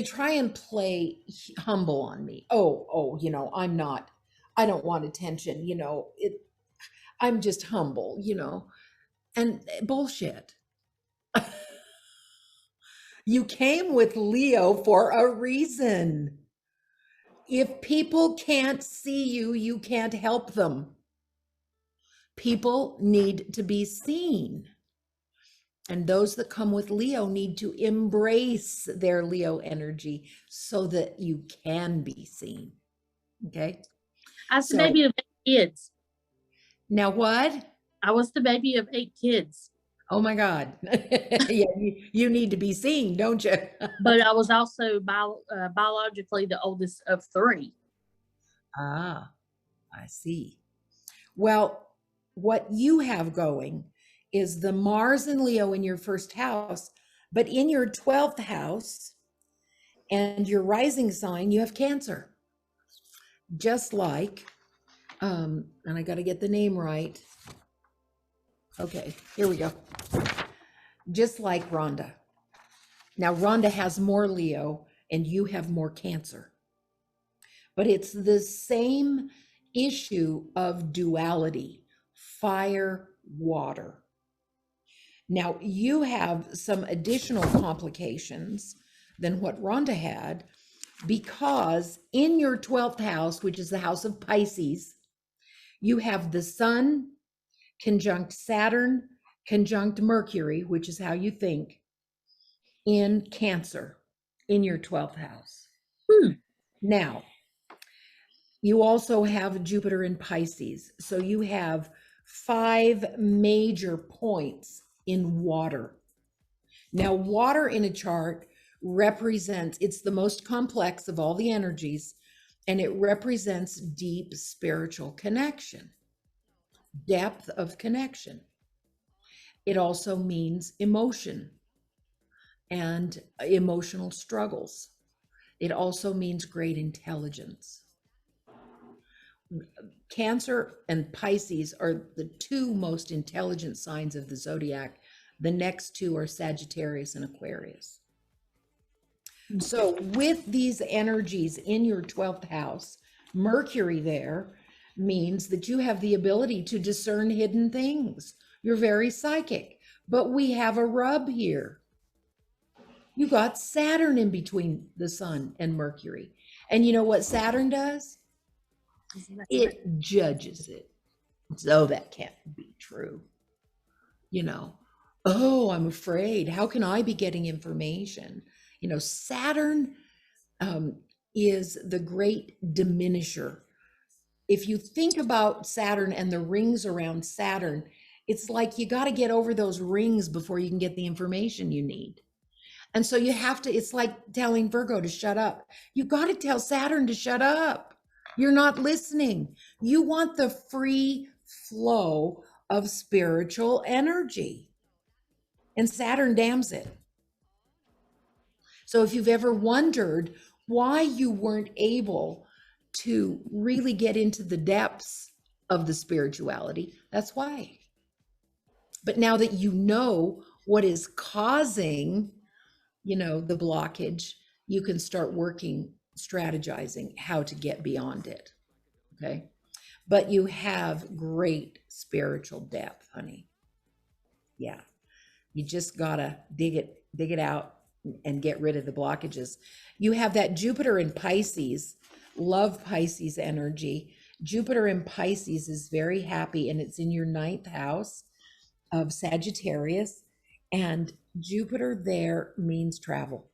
try and play humble on me. I don't want attention. I'm just humble, and bullshit. You came with Leo for a reason. If people can't see you, you can't help them. People need to be seen. And those that come with Leo need to embrace their Leo energy so that you can be seen. Okay? I was the baby of 8 kids. Now what? I was the baby of 8 kids. Oh my God. Yeah, you need to be seen, don't you? But I was also biologically the oldest of 3. Ah, I see. Well, what you have going is the Mars and Leo in your first house, but in your 12th house and your rising sign, you have Cancer. Just like, and I got to get the name right. Okay, here we go. Just like Rhonda. Now, Rhonda has more Leo and you have more Cancer. But it's the same issue of duality, fire, water. Now, you have some additional complications than what Rhonda had, because in your 12th house, which is the house of Pisces, you have the Sun conjunct Saturn, conjunct Mercury, which is how you think, in Cancer, in your 12th house. Now, you also have Jupiter in Pisces. So you have 5 major points in water. Now, water in a chart represents, it's the most complex of all the energies, and it represents deep spiritual connection, depth of connection. It also means emotion and emotional struggles. It also means great intelligence. Cancer and Pisces are the 2 most intelligent signs of the zodiac. The next 2 are Sagittarius and Aquarius. So with these energies in your 12th house, Mercury there means that you have the ability to discern hidden things. You're very psychic. But we have a rub here. You got Saturn in between the sun and Mercury. And you know what Saturn does? It judges it. So that can't be true. You know, oh, I'm afraid. How can I be getting information? You know, Saturn is the great diminisher. If you think about Saturn and the rings around Saturn, it's like you got to get over those rings before you can get the information you need. And so you have to, it's like telling Virgo to shut up. You got to tell Saturn to shut up. You're not listening. You want the free flow of spiritual energy. And Saturn dams it. So if you've ever wondered why you weren't able to really get into the depths of the spirituality, that's why. But now that you know what is causing, you know, the blockage, you can start working, strategizing how to get beyond it. Okay. But you have great spiritual depth, honey. Yeah. You just gotta dig it out and get rid of the blockages. You have that Jupiter in Pisces, love Pisces energy. Jupiter in Pisces is very happy, and it's in your 9th house of Sagittarius, and Jupiter there means travel.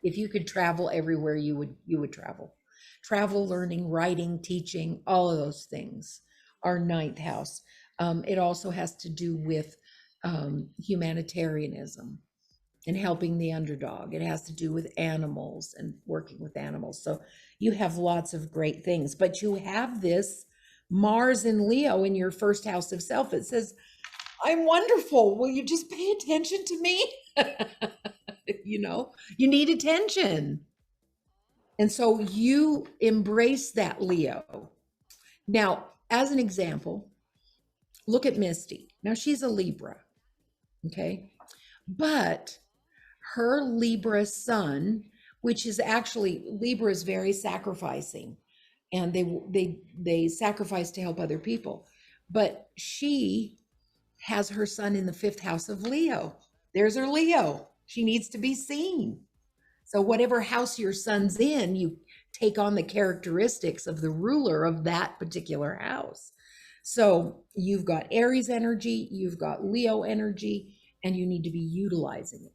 If you could travel everywhere, you would travel. Travel, learning, writing, teaching, all of those things are 9th house. It also has to do with humanitarianism and helping the underdog. It has to do with animals and working with animals. So you have lots of great things, but you have this Mars in Leo in your 1st house of self. It says, I'm wonderful. Will you just pay attention to me? You know, you need attention. And so you embrace that, Leo. Now, as an example, look at Misty. Now she's a Libra, okay? But her Libra sun, which is actually, Libra is very sacrificing, and they sacrifice to help other people. But she has her sun in the 5th house of Leo. There's her Leo. She needs to be seen. So whatever house your sun's in, you take on the characteristics of the ruler of that particular house. So you've got Aries energy, you've got Leo energy, and you need to be utilizing it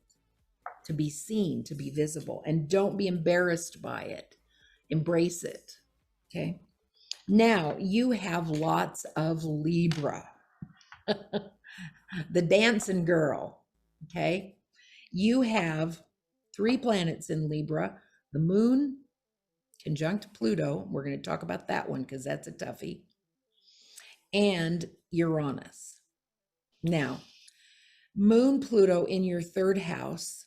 to be seen, to be visible, and don't be embarrassed by it. Embrace it. Okay. Now you have lots of Libra, the dancing girl. Okay. You have 3 planets in Libra, the moon conjunct Pluto. We're going to talk about that one because that's a toughie. And Uranus. Now, moon Pluto in your 3rd house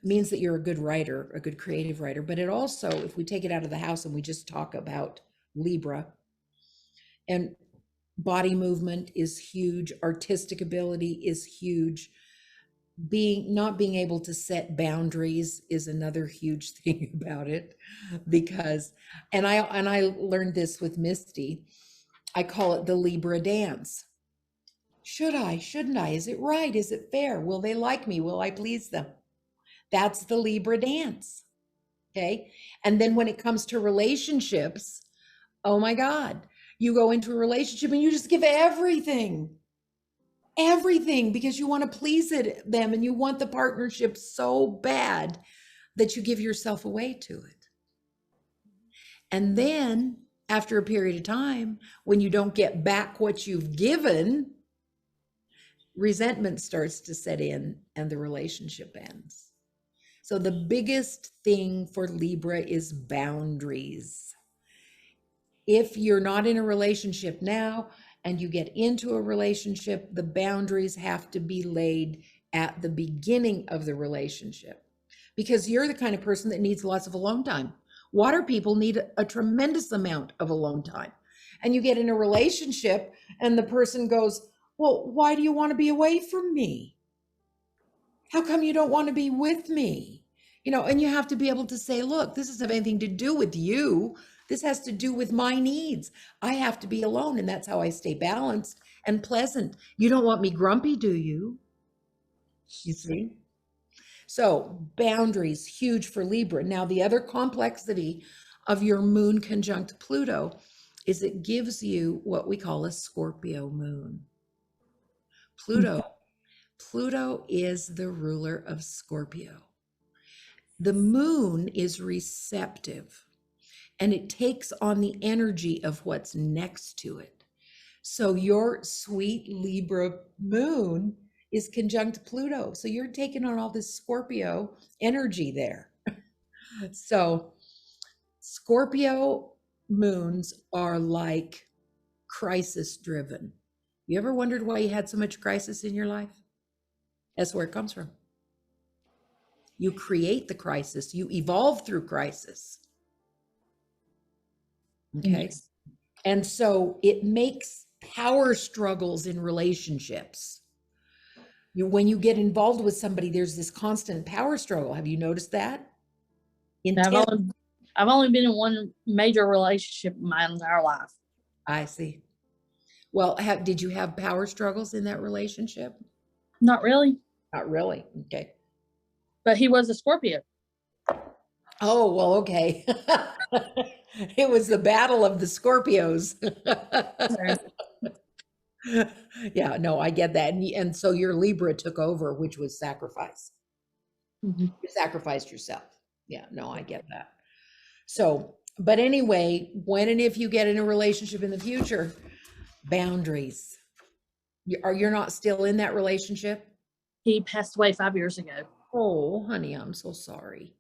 means that you're a good writer, a good creative writer. But it also, if we take it out of the house and we just talk about Libra, and body movement is huge, artistic ability is huge. Not being able to set boundaries is another huge thing about it, because, and I learned this with Misty. I call it the Libra dance. Should I? Shouldn't I? Is it right? Is it fair? Will they like me? Will I please them? That's the Libra dance. Okay. And then when it comes to relationships, oh my God, you go into a relationship and you just give everything because you want to please them, and you want the partnership so bad that you give yourself away to it. And then after a period of time, when you don't get back what you've given, resentment starts to set in and the relationship ends. So the biggest thing for Libra is boundaries. If you're not in a relationship now, and you get into a relationship, the boundaries have to be laid at the beginning of the relationship, because you're the kind of person that needs lots of alone time. Water people need a tremendous amount of alone time. And you get in a relationship and the person goes, well, why do you want to be away from me? How come you don't want to be with me? You know, and you have to be able to say, look, this doesn't have anything to do with you. This has to do with my needs. I have to be alone, and that's how I stay balanced and pleasant. You don't want me grumpy, do you? You see? So boundaries, huge for Libra. Now, the other complexity of your moon conjunct Pluto is it gives you what we call a Scorpio moon. Pluto is the ruler of Scorpio. The moon is receptive and it takes on the energy of what's next to it. So your sweet Libra moon is conjunct Pluto. So you're taking on all this Scorpio energy there. So Scorpio moons are like crisis driven. You ever wondered why you had so much crisis in your life? That's where it comes from. You create the crisis, you evolve through crisis. Okay. Yes. And so it makes power struggles in relationships. When you get involved with somebody, there's this constant power struggle. Have you noticed that? I've only been in one major relationship my entire life. I see. Well, did you have power struggles in that relationship? Not really, Not really. Okay. but he was a Scorpio. Oh, well, okay. It was the battle of the Scorpios. Yeah, no, I get that. And so your Libra took over, which was sacrifice. Mhm. You sacrificed yourself. Yeah, no, I get that. So, but anyway, when and if you get in a relationship in the future, boundaries. You're not still in that relationship? He passed away 5 years ago. Oh, honey, I'm so sorry.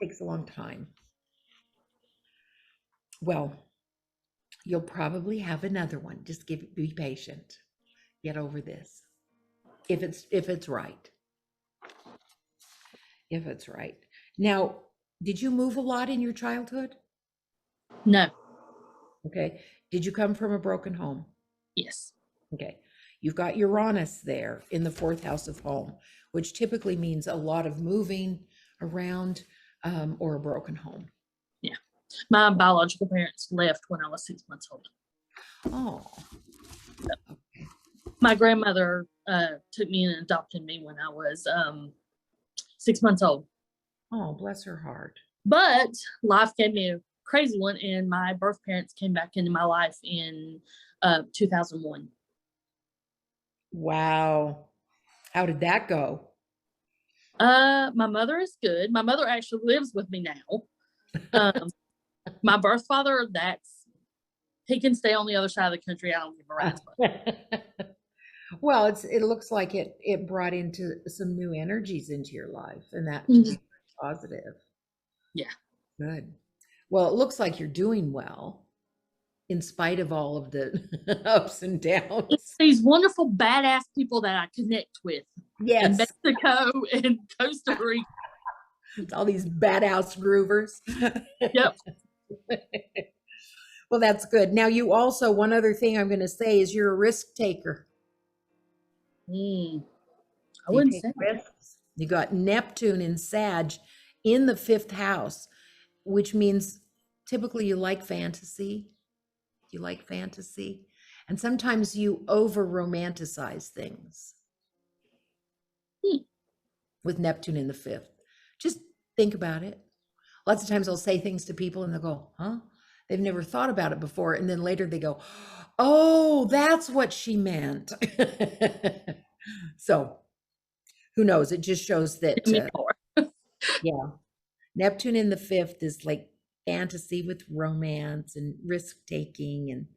Takes a long time. Well, you'll probably have another one. Just be patient. Get over this. If it's right. If it's right. Now, did you move a lot in your childhood? No. Okay. Did you come from a broken home? Yes. Okay. You've got Uranus there in the 4th house of home, which typically means a lot of moving around or a broken home. Yeah. My biological parents left when I was 6 months old. Oh. My grandmother took me and adopted me when I was 6 months old. Oh, bless her heart. But life gave me a crazy one, and my birth parents came back into my life in 2001. Wow. How did that go? My mother is good. My mother actually lives with me now. My birth father, he can stay on the other side of the country. I don't give a rat's butt. Well, it looks like it brought into some new energies into your life, and that Mhm. positive. Yeah. Good. Well, it looks like you're doing well in spite of all of the ups and downs. It's these wonderful badass people that I connect with in Yes. Mexico and Costa Rica. It's all these badass groovers. Yep. Well, that's good. Now, you also, one other thing I'm going to say is you're a risk taker. I You wouldn't take say that. risks. You got Neptune in Sag in the 5th house, which means typically you like fantasy. You like fantasy. And sometimes you over romanticize things with Neptune in the 5th. Just think about it. Lots of times I'll say things to people and they'll go, huh? They've never thought about it before. And then later they go, oh, that's what she meant. So who knows? It just shows that, Tell me more. yeah, Neptune in the 5th is like fantasy with romance and risk taking.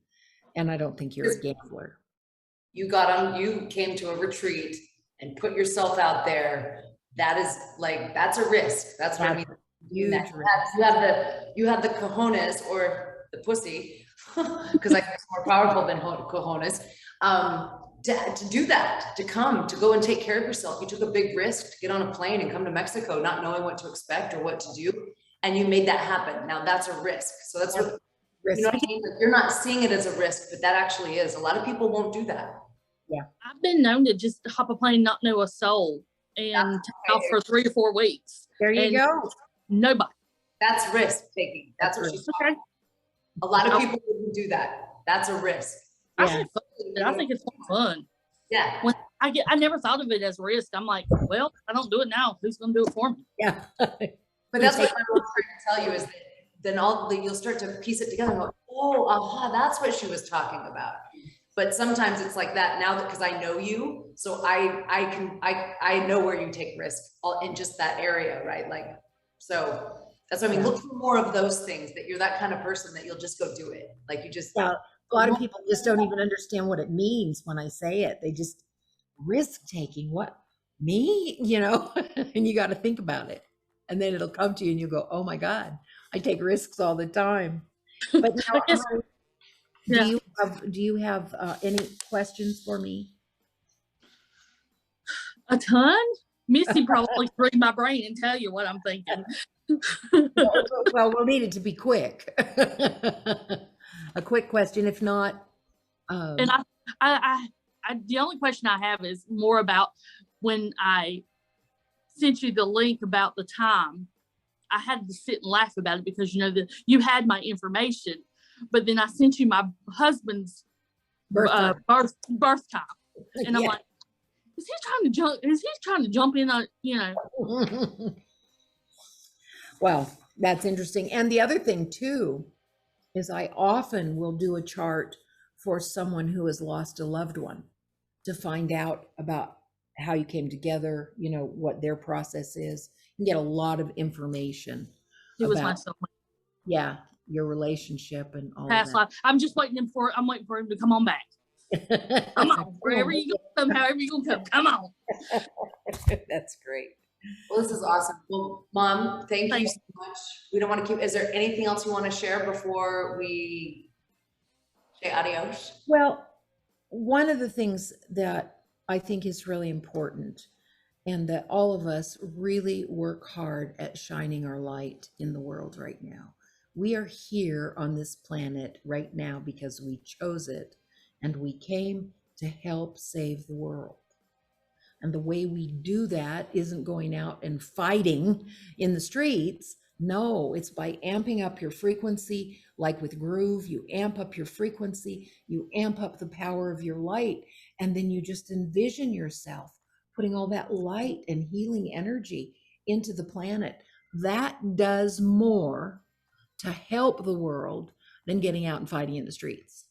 And I don't think you're a gambler. You came to a retreat and put yourself out there. That's a risk. That's what I mean. Huge You have the cojones or the pussy, because I think it's more powerful than cojones, to do that, to go and take care of yourself. You took a big risk to get on a plane and come to Mexico, not knowing what to expect or what to do. And you made that happen. Now that's a risk. So that's what, you know what I mean? Like, you're not seeing it as a risk, but that actually is. A lot of people won't do that. Yeah. I've been known to just hop a plane, not know a soul, and take off for 3 or 4 weeks. There you go. Nobody. That's risk taking. That's what she's talking about. A lot of people wouldn't do that. That's a risk. I Yeah. had fun I think it's more fun. Yeah. When I never thought of it as risk. I'm like, well, I don't do it now. Who's going to do it for me? Yeah. But that's what my mom's trying to tell you is that then you'll start to piece it together and go, oh, aha, that's what she was talking about. But sometimes it's like that now that, because I know you, so I know where you take risks in just that area, right? Like, so that's what I mean. Look for more of those things, that you're that kind of person that you'll just go do it. Like you just. Yeah, a lot of people just don't even understand what it means when I say it. They just risk taking. What, me? You know, and you got to think about it, and then it'll come to you, and you go, "Oh my God, I take risks all the time." But now, do you have any questions for me? A ton. Misty probably read my brain and tell you what I'm thinking. Well, we'll need it to be quick. A quick question, if not. And I the only question I have is more about when I sent you the link about the time. I had to sit and laugh about it because you had my information, but then I sent you my husband's birth time, and I'm like, is he trying to jump in on, Well, that's interesting. And the other thing too is I often will do a chart for someone who has lost a loved one to find out about how you came together, what their process is, and get a lot of information. It was my soulmate. Yeah, your relationship and all past that. life. I'm waiting for him to come on back. Come on, wherever you go, however you gonna come on. That's great. Well, this is awesome. Well, Mom, thank you so much. We don't want to keep, is there anything else you want to share before we say adios? Well, one of the things that I think is really important, and that all of us really work hard at shining our light in the world right now. We are here on this planet right now because we chose it, and we came to help save the world. And the way we do that isn't going out and fighting in the streets. No, it's by amping up your frequency. Like with Groove, you amp up your frequency, you amp up the power of your light, and then you just envision yourself putting all that light and healing energy into the planet. That does more to help the world than getting out and fighting in the streets.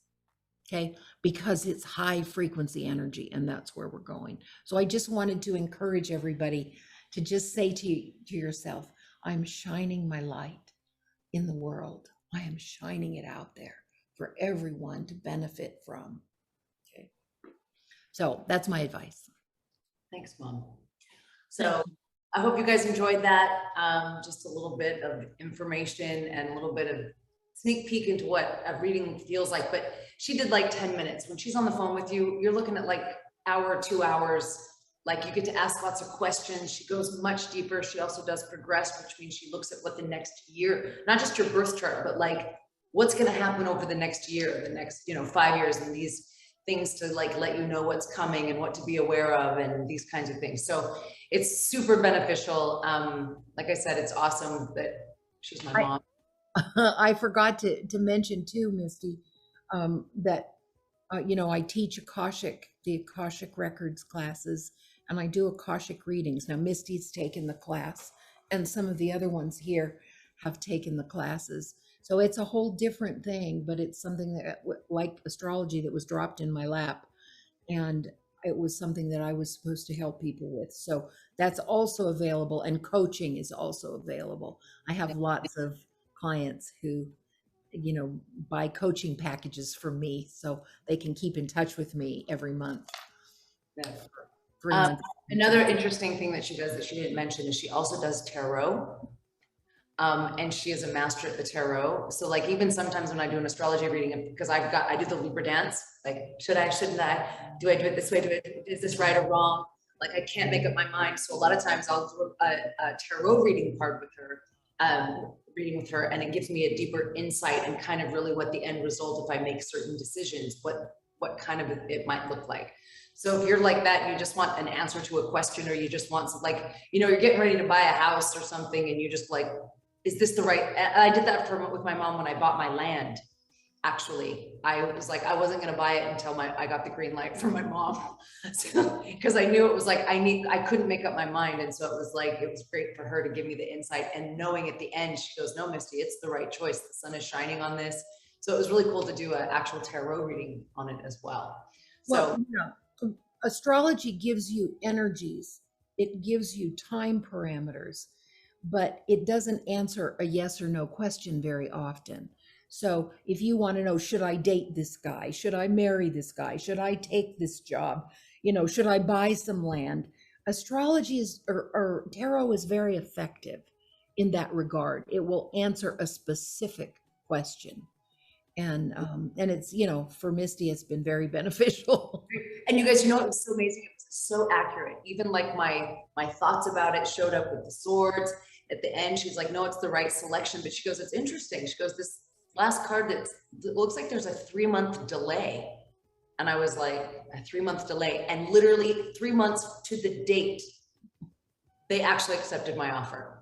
Okay, because it's high frequency energy, and that's where we're going. So I just wanted to encourage everybody to just say to yourself, I'm shining my light in the world. I am shining it out there for everyone to benefit from. Okay, so that's my advice. Thanks, Mom. So I hope you guys enjoyed that. Just a little bit of information and a little bit of sneak peek into what a reading feels like. But she did like 10 minutes. When she's on the phone with you, you're looking at like hour, 2 hours. Like you get to ask lots of questions. She goes much deeper. She also does progress, which means she looks at what the next year, not just your birth chart, but like what's going to happen over the next year, the next, 5 years, and these things to like let you know what's coming and what to be aware of and these kinds of things. So it's super beneficial. Like I said, it's awesome that she's my mom. I forgot to mention too, Misty, that I teach the Akashic Records classes, and I do Akashic readings. Now Misty's taken the class, and some of the other ones here have taken the classes. So it's a whole different thing, but it's something that, like astrology, that was dropped in my lap, and it was something that I was supposed to help people with. So that's also available, and coaching is also available. I have lots of clients who, buy coaching packages from me, so they can keep in touch with me every month. Another interesting thing that she does that she didn't mention is she also does tarot. And she is a master at the tarot. So like even sometimes when I do an astrology reading, because I do the Libra Dance, like should I, shouldn't I, do I do it this way, is this right or wrong? Like I can't make up my mind. So a lot of times I'll do a tarot reading part with her, and it gives me a deeper insight and kind of really what the end result, if I make certain decisions, what kind of it might look like. So if you're like that, you just want an answer to a question, or you just want some, like, you're getting ready to buy a house or something, and you just like, is this the right? I did that with my mom when I bought my land. actually. I was like, I wasn't gonna buy it until I got the green light from my mom. So, because I knew it was like, I couldn't make up my mind. And so it was like, it was great for her to give me the insight, and knowing at the end, she goes, no, Misty, it's the right choice. The sun is shining on this. So it was really cool to do an actual tarot reading on it as well. So yeah, astrology gives you energies. It gives you time parameters, but it doesn't answer a yes or no question very often. So if you want to know, should I date this guy? Should I marry this guy? Should I take this job? You know, should I buy some land? Astrology is, or tarot is very effective in that regard. It will answer a specific question. And it's, you know, for Misty, it's been very beneficial. And you guys, you know, it was so amazing. It was so accurate. Even like my thoughts about it showed up with the swords. At the end, she's like, no, it's the right selection. But she goes, it's interesting. She goes, this last card, it looks like there's a 3-month delay. And I was like, a 3-month delay. And literally 3 months to the date, they actually accepted my offer.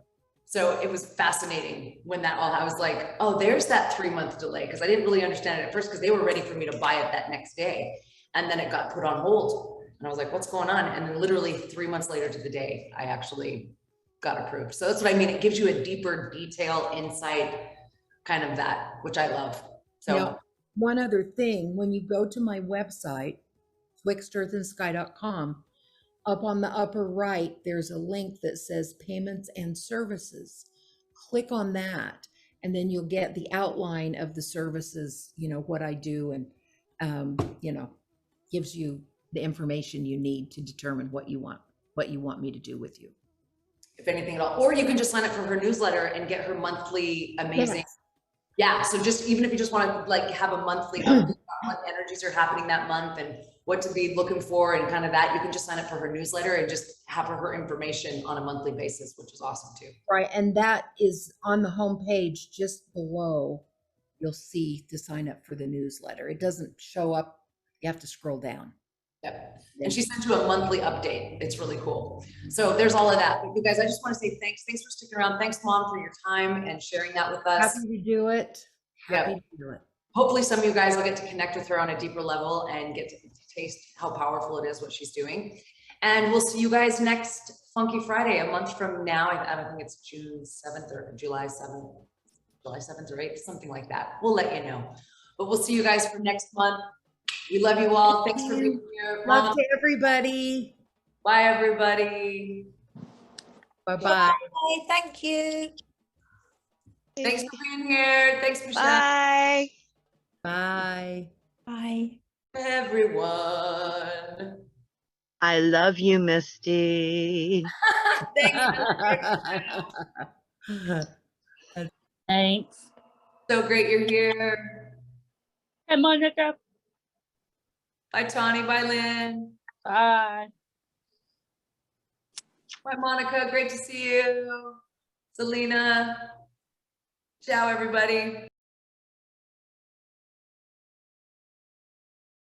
So it was fascinating when that all, I was like, oh, there's that 3-month delay. Cause I didn't really understand it at first, because they were ready for me to buy it that next day. And then it got put on hold. And I was like, what's going on? And then literally 3 months later to the day, I actually got approved. So that's what I mean. It gives you a deeper detail, insight, kind of that, which I love. So now, one other thing, when you go to my website, twixtearthandsky.com, up on the upper right, there's a link that says payments and services. Click on that, and then you'll get the outline of the services, you know, what I do, and, you know, gives you the information you need to determine what you want me to do with you. if anything at all, or you can just sign up for her newsletter and get her monthly amazing. Yes. Yeah. So just, even if you just want to like have a monthly update on what energies are happening that month and what to be looking for and kind of that, you can just sign up for her newsletter and just have her information on a monthly basis, which is awesome too. Right, and that is on the home page just below. You'll see to sign up for the newsletter. It doesn't show up. You have to scroll down. Yep. And she sent you a monthly update. It's really cool. So there's all of that. But you guys, I just want to say thanks. Thanks for sticking around. Thanks, Mom, for your time and sharing that with us. Happy to do it. Happy Yeah. to do it. Hopefully some of you guys will get to connect with her on a deeper level and get to taste how powerful it is, what she's doing. And we'll see you guys next Funky Friday, a month from now. I don't think it's June 7th or July 7th, July 7th or 8th, something like that. We'll let you know. But we'll see you guys for next month. We love you all. Thanks for being here. Love Mom. to everybody. Bye, everybody. Bye-bye. Bye, thank you. Thanks for being here. Thanks, Michelle. Bye. Bye. Bye. Everyone. I love you, Misty. Thanks. Thanks. So great you're here. Hey, Monica. Bye, Tawny. Bye, Lynn. Bye. Bye, Monica. Great to see you. Selena. Ciao, everybody.